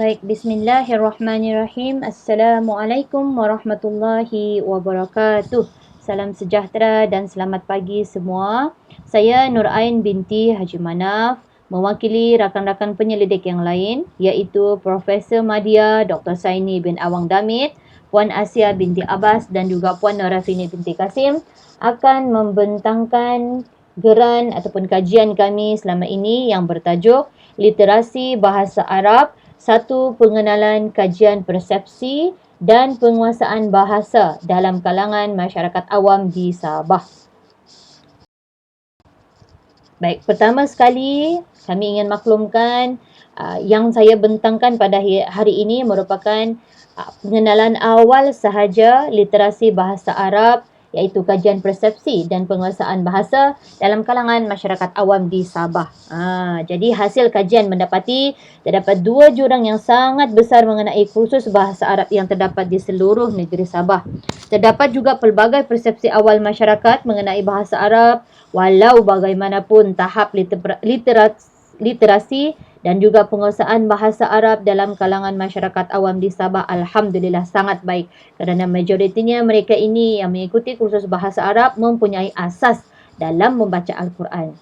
Baik, bismillahirrahmanirrahim. Assalamualaikum warahmatullahi wabarakatuh. Salam sejahtera dan selamat pagi semua. Saya Nur Ain binti Haji Manaf, mewakili rakan-rakan penyelidik yang lain, iaitu Profesor Madya Dr. Saini bin Awang Damit, Puan Asia binti Abbas dan juga Puan Norafini binti Kasim akan membentangkan geran ataupun kajian kami selama ini yang bertajuk Literasi Bahasa Arab, satu pengenalan kajian persepsi dan penguasaan bahasa dalam kalangan masyarakat awam di Sabah. Baik, pertama sekali kami ingin maklumkan yang saya bentangkan pada hari ini merupakan pengenalan awal sahaja literasi bahasa Arab, iaitu kajian persepsi dan penguasaan bahasa dalam kalangan masyarakat awam di Sabah. Jadi hasil kajian mendapati terdapat 2 jurang yang sangat besar mengenai kursus bahasa Arab yang terdapat di seluruh negeri Sabah. Terdapat juga pelbagai persepsi awal masyarakat mengenai bahasa Arab, walau bagaimanapun tahap literasi dan juga penguasaan bahasa Arab dalam kalangan masyarakat awam di Sabah alhamdulillah sangat baik, kerana majoritinya mereka ini yang mengikuti kursus bahasa Arab mempunyai asas dalam membaca Al-Quran.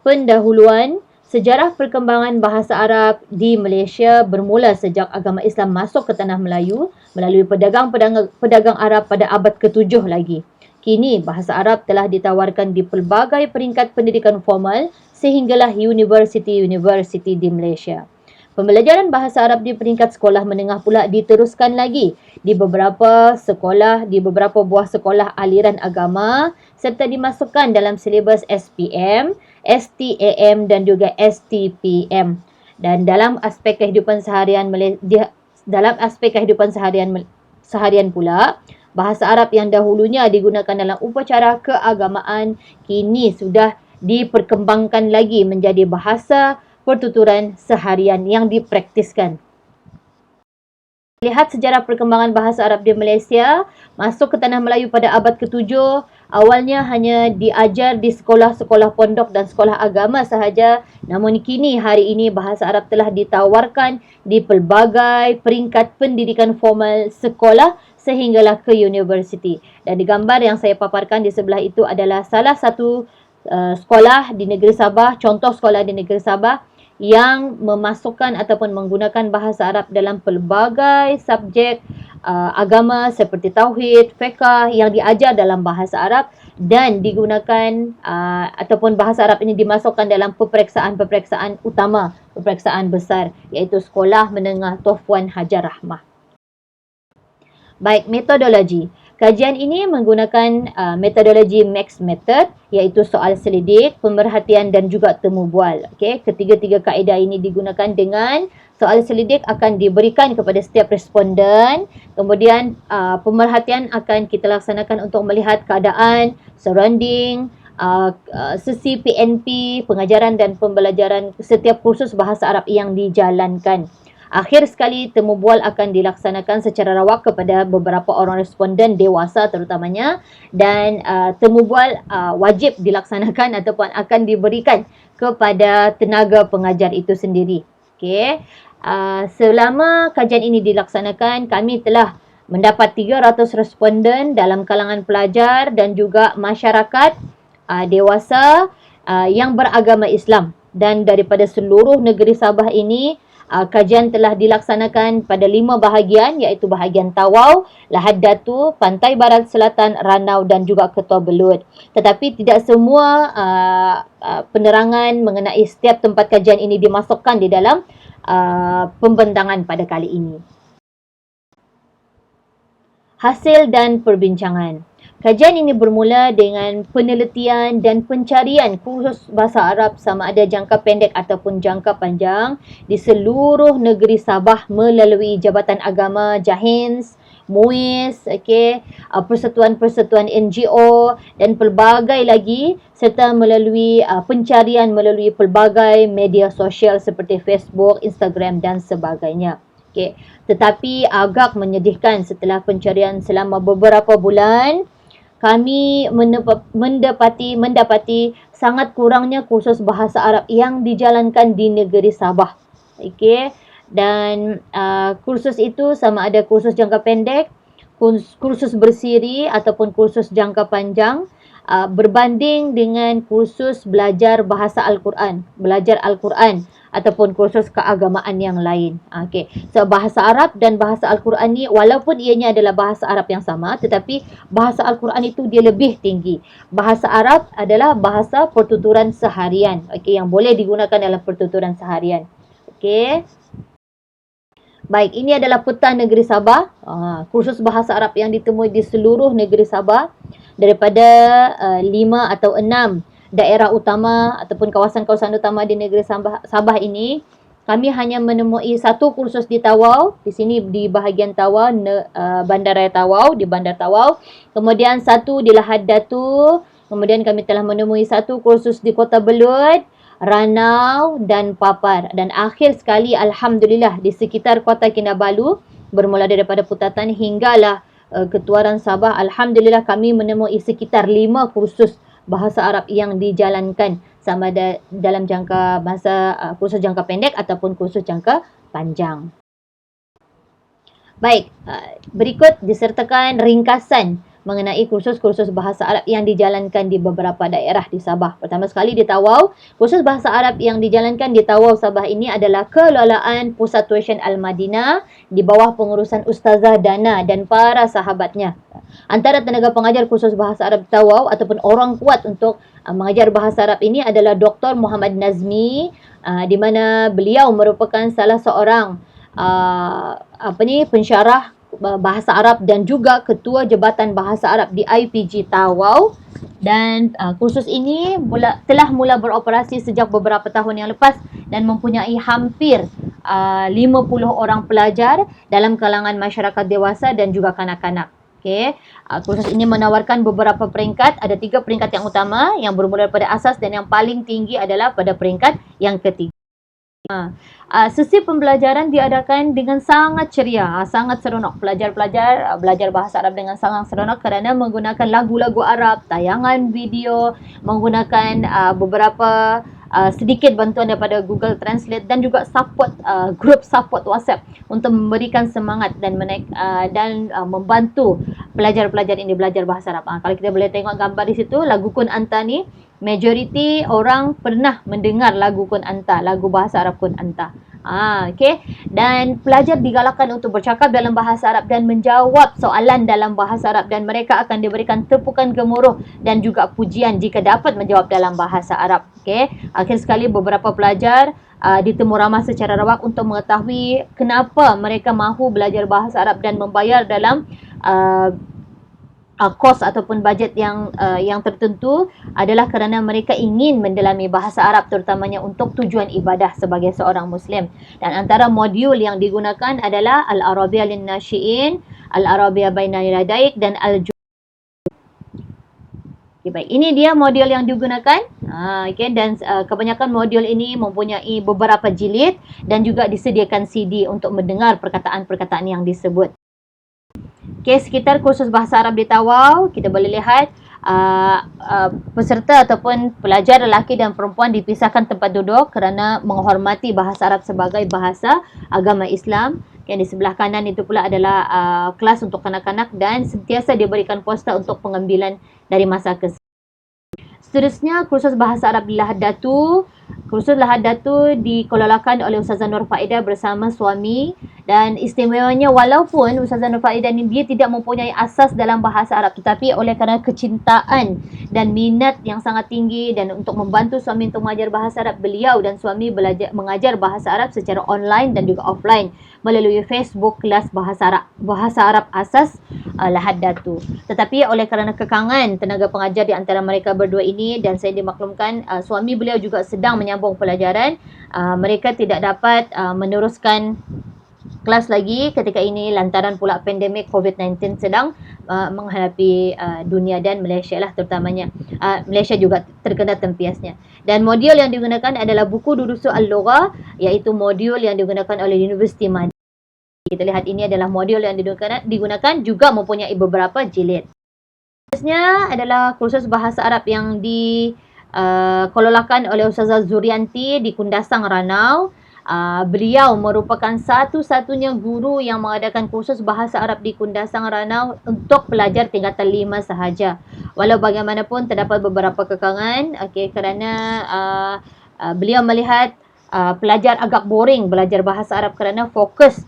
Pendahuluan, sejarah perkembangan bahasa Arab di Malaysia bermula sejak agama Islam masuk ke tanah Melayu melalui pedagang Arab pada abad ke-7 lagi. Kini bahasa Arab telah ditawarkan di pelbagai peringkat pendidikan formal sehinggalah universiti-universiti di Malaysia. Pembelajaran bahasa Arab di peringkat sekolah menengah pula diteruskan lagi di beberapa buah sekolah aliran agama serta dimasukkan dalam silibus SPM, STAM dan juga STPM. Dan dalam aspek kehidupan seharian pula, bahasa Arab yang dahulunya digunakan dalam upacara keagamaan kini sudah diperkembangkan lagi menjadi bahasa pertuturan seharian yang dipraktiskan. Lihat sejarah perkembangan bahasa Arab di Malaysia, masuk ke tanah Melayu pada abad ke-7, awalnya hanya diajar di sekolah-sekolah pondok dan sekolah agama sahaja, namun kini hari ini bahasa Arab telah ditawarkan di pelbagai peringkat pendidikan formal sekolah sehinggalah ke universiti. Dan di gambar yang saya paparkan di sebelah itu adalah salah satu sekolah di negeri Sabah, contoh sekolah di negeri Sabah yang memasukkan ataupun menggunakan bahasa Arab dalam pelbagai subjek agama seperti tauhid, fiqh yang diajar dalam bahasa Arab dan digunakan ataupun bahasa Arab ini dimasukkan dalam peperiksaan utama, peperiksaan besar, iaitu Sekolah Menengah Tuan Hajar Rahmah. Baik, metodologi. Kajian ini menggunakan metodologi Max Method, iaitu soal selidik, pemerhatian dan juga temu bual. Ketiga-tiga kaedah ini digunakan dengan soal selidik akan diberikan kepada setiap responden. Kemudian pemerhatian akan kita laksanakan untuk melihat keadaan, surrounding, sesi PNP, pengajaran dan pembelajaran setiap kursus bahasa Arab yang dijalankan. Akhir sekali, temu bual akan dilaksanakan secara rawak kepada beberapa orang responden dewasa terutamanya, dan temu bual wajib dilaksanakan ataupun akan diberikan kepada tenaga pengajar itu sendiri. Selama kajian ini dilaksanakan, kami telah mendapat 300 responden dalam kalangan pelajar dan juga masyarakat dewasa yang beragama Islam, dan daripada seluruh negeri Sabah ini kajian telah dilaksanakan pada 5 bahagian, iaitu bahagian Tawau, Lahad Datu, Pantai Barat Selatan, Ranau dan juga Ketua Belud. Tetapi tidak semua penerangan mengenai setiap tempat kajian ini dimasukkan di dalam pembentangan pada kali ini. Hasil dan perbincangan. Kajian ini bermula dengan penelitian dan pencarian kursus bahasa Arab sama ada jangka pendek ataupun jangka panjang di seluruh negeri Sabah melalui Jabatan Agama, JAHINS, MUIS, persatuan-persatuan NGO dan pelbagai lagi, serta melalui pencarian melalui pelbagai media sosial seperti Facebook, Instagram dan sebagainya. Tetapi agak menyedihkan, setelah pencarian selama beberapa bulan, kami mendapati sangat kurangnya kursus bahasa Arab yang dijalankan di negeri Sabah. Dan kursus itu sama ada kursus jangka pendek, kursus bersiri ataupun kursus jangka panjang, berbanding dengan kursus belajar bahasa Al-Quran, belajar Al-Quran ataupun kursus keagamaan yang lain. Okey. So bahasa Arab dan bahasa Al-Quran ni walaupun ianya adalah bahasa Arab yang sama, tetapi bahasa Al-Quran itu dia lebih tinggi. Bahasa Arab adalah bahasa pertuturan seharian. Okey, yang boleh digunakan dalam pertuturan seharian. Okey. Baik, ini adalah peta negeri Sabah. Kursus bahasa Arab yang ditemui di seluruh negeri Sabah daripada 5 atau 6 daerah utama ataupun kawasan-kawasan utama di negeri Sabah ini. Kami hanya menemui satu kursus di Tawau, di sini di bahagian Tawau, Bandaraya Tawau, di Bandar Tawau. Kemudian satu di Lahad Datu. Kemudian kami telah menemui satu kursus di Kota Belud, Ranau dan Papar. Dan akhir sekali, Alhamdulillah, di sekitar Kota Kinabalu, bermula daripada Putatan hinggalah Ketuaran Sabah, Alhamdulillah kami menemui sekitar 5 kursus bahasa Arab yang dijalankan sama ada dalam jangka masa kursus jangka pendek ataupun kursus jangka panjang. Baik, berikut disertakan ringkasan mengenai kursus-kursus bahasa Arab yang dijalankan di beberapa daerah di Sabah. Pertama sekali di Tawau, kursus bahasa Arab yang dijalankan di Tawau Sabah ini adalah kelolaan Pusat Tuition Al-Madinah di bawah pengurusan Ustazah Dana dan para sahabatnya. Antara tenaga pengajar kursus bahasa Arab Tawau ataupun orang kuat untuk mengajar bahasa Arab ini adalah Dr. Muhammad Nazmi, di mana beliau merupakan salah seorang pensyarah bahasa Arab dan juga ketua Jabatan Bahasa Arab di IPG Tawau. Dan kursus ini telah mula beroperasi sejak beberapa tahun yang lepas dan mempunyai hampir 50 orang pelajar dalam kalangan masyarakat dewasa dan juga kanak-kanak. Okay. Kursus ini menawarkan beberapa peringkat. Ada 3 peringkat yang utama yang bermula daripada asas dan yang paling tinggi adalah pada peringkat yang ketiga. Sesi pembelajaran diadakan dengan sangat ceria, sangat seronok. Pelajar-pelajar belajar bahasa Arab dengan sangat seronok kerana menggunakan lagu-lagu Arab, tayangan video, menggunakan beberapa sedikit bantuan daripada Google Translate dan juga support group support WhatsApp untuk memberikan semangat dan membantu pelajar-pelajar ini belajar bahasa Arab. Kalau kita boleh tengok gambar di situ, lagu Kun Anta ni, majoriti orang pernah mendengar lagu Kun Anta, lagu bahasa Arab Kun Anta. Okay. Dan pelajar digalakkan untuk bercakap dalam bahasa Arab dan menjawab soalan dalam bahasa Arab, dan mereka akan diberikan tepukan gemuruh dan juga pujian jika dapat menjawab dalam bahasa Arab. Okay. Akhir sekali, beberapa pelajar ditemu ramah secara rawak untuk mengetahui kenapa mereka mahu belajar bahasa Arab dan membayar dalam kos ataupun bajet yang tertentu adalah kerana mereka ingin mendalami bahasa Arab, terutamanya untuk tujuan ibadah sebagai seorang Muslim. Dan antara modul yang digunakan adalah Al-Arabiyyah Lin-Nasyi'in, Al-Arabiyyah Baina Yadaik dan Okay, baik. Ini dia modul yang digunakan. Okay, dan kebanyakan modul ini mempunyai beberapa jilid dan juga disediakan CD untuk mendengar perkataan-perkataan yang disebut. Okay, sekitar kursus bahasa Arab di Tawau, kita boleh lihat peserta ataupun pelajar lelaki dan perempuan dipisahkan tempat duduk kerana menghormati bahasa Arab sebagai bahasa agama Islam. Okay, di sebelah kanan itu pula adalah kelas untuk kanak-kanak dan sentiasa diberikan poster untuk pengambilan dari masa ke seterusnya. Kursus bahasa Arab di Lahad Datu. Kursus Lahad Datu dikelolakan oleh Ustazah Nur Faidah bersama suami, dan istimewanya walaupun Ustazah Nur Faidah ni dia tidak mempunyai asas dalam bahasa Arab, tetapi oleh kerana kecintaan dan minat yang sangat tinggi dan untuk membantu suami untuk mengajar bahasa Arab, beliau dan suami mengajar bahasa Arab secara online dan juga offline melalui Facebook kelas bahasa Arab asas Lahad Datu. Tetapi oleh kerana kekangan tenaga pengajar di antara mereka berdua ini, dan saya dimaklumkan suami beliau juga sedang menyambung pelajaran, mereka tidak dapat meneruskan kelas lagi ketika ini lantaran pula pandemik COVID-19 sedang menghadapi dunia dan Malaysia lah terutamanya. Malaysia juga terkena tempiasnya. Dan modul yang digunakan adalah buku Durusu Al-Lughah, iaitu modul yang digunakan oleh Universiti Madinah. Kita lihat ini adalah modul yang digunakan juga mempunyai beberapa jilid. Seterusnya adalah kursus bahasa Arab yang dikelolakan oleh Ustazah Zurianti di Kundasang, Ranau. Beliau merupakan satu-satunya guru yang mengadakan kursus bahasa Arab di Kundasang Ranau untuk pelajar tingkatan 5 sahaja. Walau bagaimanapun terdapat beberapa kekangan, kerana beliau melihat pelajar agak boring belajar bahasa Arab kerana fokus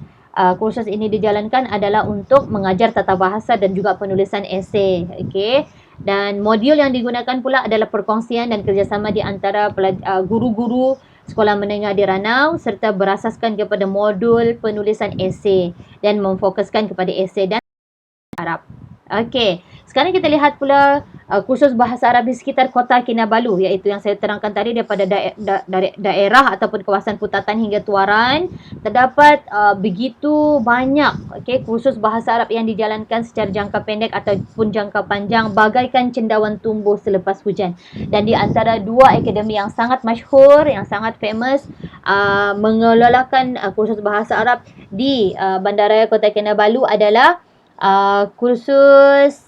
kursus ini dijalankan adalah untuk mengajar tata bahasa dan juga penulisan esei. Dan modul yang digunakan pula adalah perkongsian dan kerjasama di antara guru-guru sekolah menengah di Ranau serta berasaskan kepada modul penulisan esei dan memfokuskan kepada esei dan Arab. Sekarang kita lihat pula kursus bahasa Arab di sekitar kota Kinabalu, iaitu yang saya terangkan tadi daripada daerah ataupun kawasan Putatan hingga Tuaran. Terdapat begitu banyak kursus bahasa Arab yang dijalankan secara jangka pendek ataupun jangka panjang bagaikan cendawan tumbuh selepas hujan. Dan di antara dua akademi yang sangat masyhur, yang sangat famous mengelolakan kursus bahasa Arab di Bandaraya Kota Kinabalu adalah kursus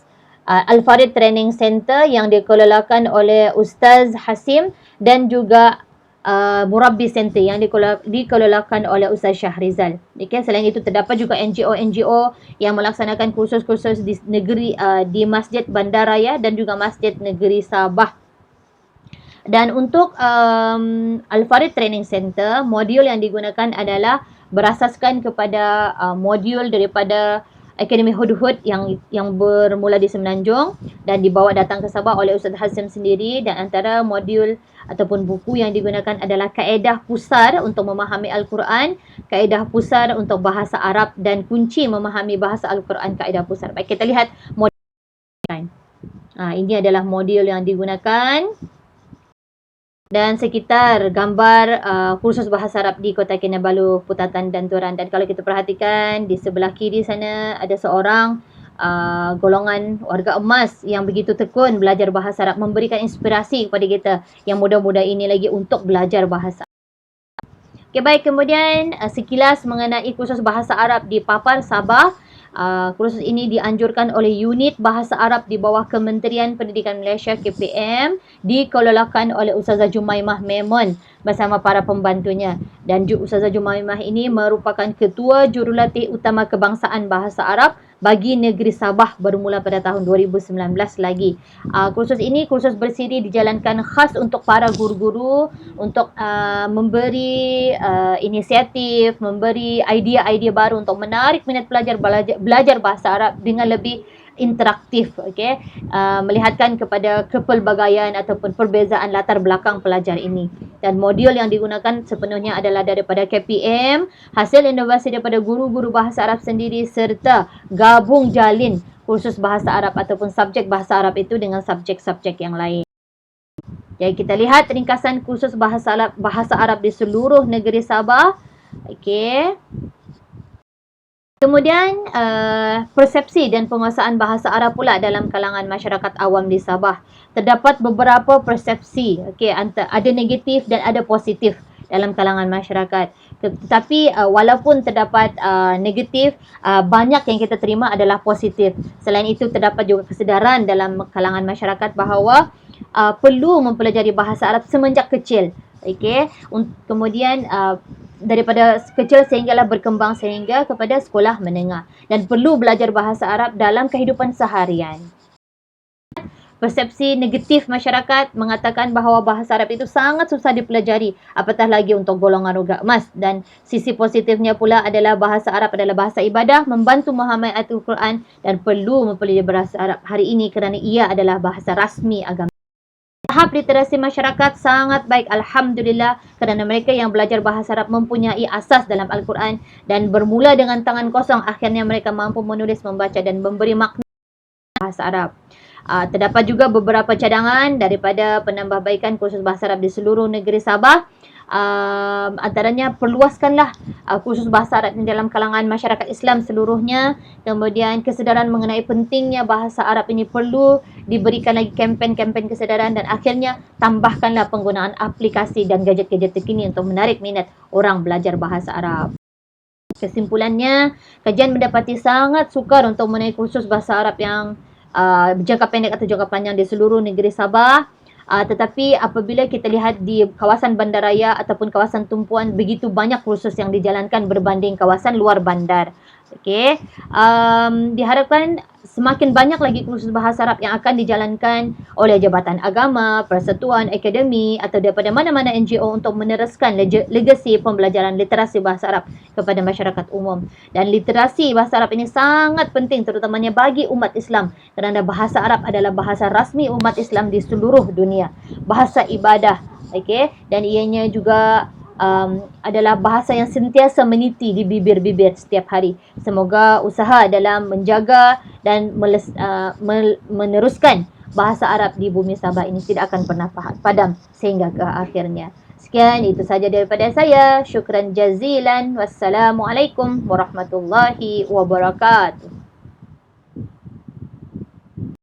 Al-Farid Training Center yang dikelolakan oleh Ustaz Hasim dan juga Murabbi Center yang dikelolakan oleh Ustaz Syahrizal. Selain itu terdapat juga NGO-NGO yang melaksanakan kursus-kursus di negeri di Masjid Bandaraya dan juga Masjid Negeri Sabah. Dan untuk Al-Farid Training Center, modul yang digunakan adalah berasaskan kepada modul daripada Akademi Hudhud yang bermula di Semenanjung dan dibawa datang ke Sabah oleh Ustaz Hasim sendiri. Dan antara modul ataupun buku yang digunakan adalah Kaedah Pusar untuk memahami Al-Quran, Kaedah Pusar untuk bahasa Arab dan Kunci memahami bahasa Al-Quran Kaedah Pusar. Baik, kita lihat modul. Ini adalah modul yang digunakan. Dan sekitar gambar kursus bahasa Arab di Kota Kinabalu, Putatan dan Tuaran. Dan kalau kita perhatikan di sebelah kiri sana ada seorang golongan warga emas yang begitu tekun belajar bahasa Arab, memberikan inspirasi kepada kita yang muda-muda ini lagi untuk belajar bahasa Arab. Baik, kemudian sekilas mengenai kursus bahasa Arab di Papar, Sabah. Kursus ini dianjurkan oleh Unit Bahasa Arab di bawah Kementerian Pendidikan Malaysia KPM, dikelolakan oleh Ustazah Jumaimah Memon bersama para pembantunya. Dan Ustazah Jumaimah ini merupakan Ketua Jurulatih Utama Kebangsaan Bahasa Arab bagi negeri Sabah bermula pada tahun 2019 lagi. Kursus ini kursus bersiri dijalankan khas untuk para guru-guru untuk memberi inisiatif, memberi idea-idea baru untuk menarik minat pelajar belajar bahasa Arab dengan lebih interaktif, melihatkan kepada kepelbagaian ataupun perbezaan latar belakang pelajar ini. Dan modul yang digunakan sepenuhnya adalah daripada KPM, hasil inovasi daripada guru-guru bahasa Arab sendiri serta gabung jalin kursus bahasa Arab ataupun subjek bahasa Arab itu dengan subjek-subjek yang lain. Jadi kita lihat ringkasan kursus bahasa Arab di seluruh negeri Sabah. Kemudian persepsi dan penguasaan bahasa Arab pula dalam kalangan masyarakat awam di Sabah. Terdapat beberapa persepsi, ada negatif dan ada positif dalam kalangan masyarakat. Tetapi walaupun terdapat negatif, banyak yang kita terima adalah positif. Selain itu terdapat juga kesedaran dalam kalangan masyarakat bahawa perlu mempelajari bahasa Arab semenjak kecil. Kemudian daripada kecil sehinggalah berkembang sehingga kepada sekolah menengah, dan perlu belajar bahasa Arab dalam kehidupan seharian. Persepsi negatif masyarakat mengatakan bahawa bahasa Arab itu sangat susah dipelajari, apatah lagi untuk golongan warga emas. Dan sisi positifnya pula adalah bahasa Arab adalah bahasa ibadah, membantu memahami Al-Quran dan perlu mempelajari bahasa Arab hari ini kerana ia adalah bahasa rasmi agama. Tahap literasi masyarakat sangat baik, Alhamdulillah, kerana mereka yang belajar bahasa Arab mempunyai asas dalam Al-Quran dan bermula dengan tangan kosong, akhirnya mereka mampu menulis, membaca dan memberi makna bahasa Arab. Terdapat juga beberapa cadangan daripada penambahbaikan kursus bahasa Arab di seluruh negeri Sabah. Antaranya perluaskanlah kursus bahasa Arab dalam kalangan masyarakat Islam seluruhnya. Kemudian kesedaran mengenai pentingnya bahasa Arab ini perlu diberikan lagi kempen-kempen kesedaran, dan akhirnya tambahkanlah penggunaan aplikasi dan gadget-gadget terkini untuk menarik minat orang belajar bahasa Arab. Kesimpulannya, kajian mendapati sangat sukar untuk menaik kursus bahasa Arab yang jangka pendek atau jangka panjang di seluruh negeri Sabah. Tetapi apabila kita lihat di kawasan bandaraya ataupun kawasan tumpuan, begitu banyak kursus yang dijalankan berbanding kawasan luar bandar. Okey, diharapkan semakin banyak lagi kursus bahasa Arab yang akan dijalankan oleh Jabatan Agama, Persatuan Akademi atau daripada mana-mana NGO untuk meneruskan legasi pembelajaran literasi bahasa Arab kepada masyarakat umum. Dan literasi bahasa Arab ini sangat penting terutamanya bagi umat Islam kerana bahasa Arab adalah bahasa rasmi umat Islam di seluruh dunia. Bahasa ibadah, okey, dan ianya juga adalah bahasa yang sentiasa meniti di bibir-bibir setiap hari. Semoga usaha dalam menjaga dan meneruskan bahasa Arab di bumi Sabah ini tidak akan pernah padam sehingga ke akhirnya. Sekian, itu saja daripada saya. Syukran jazilan. Wassalamualaikum warahmatullahi wabarakatuh.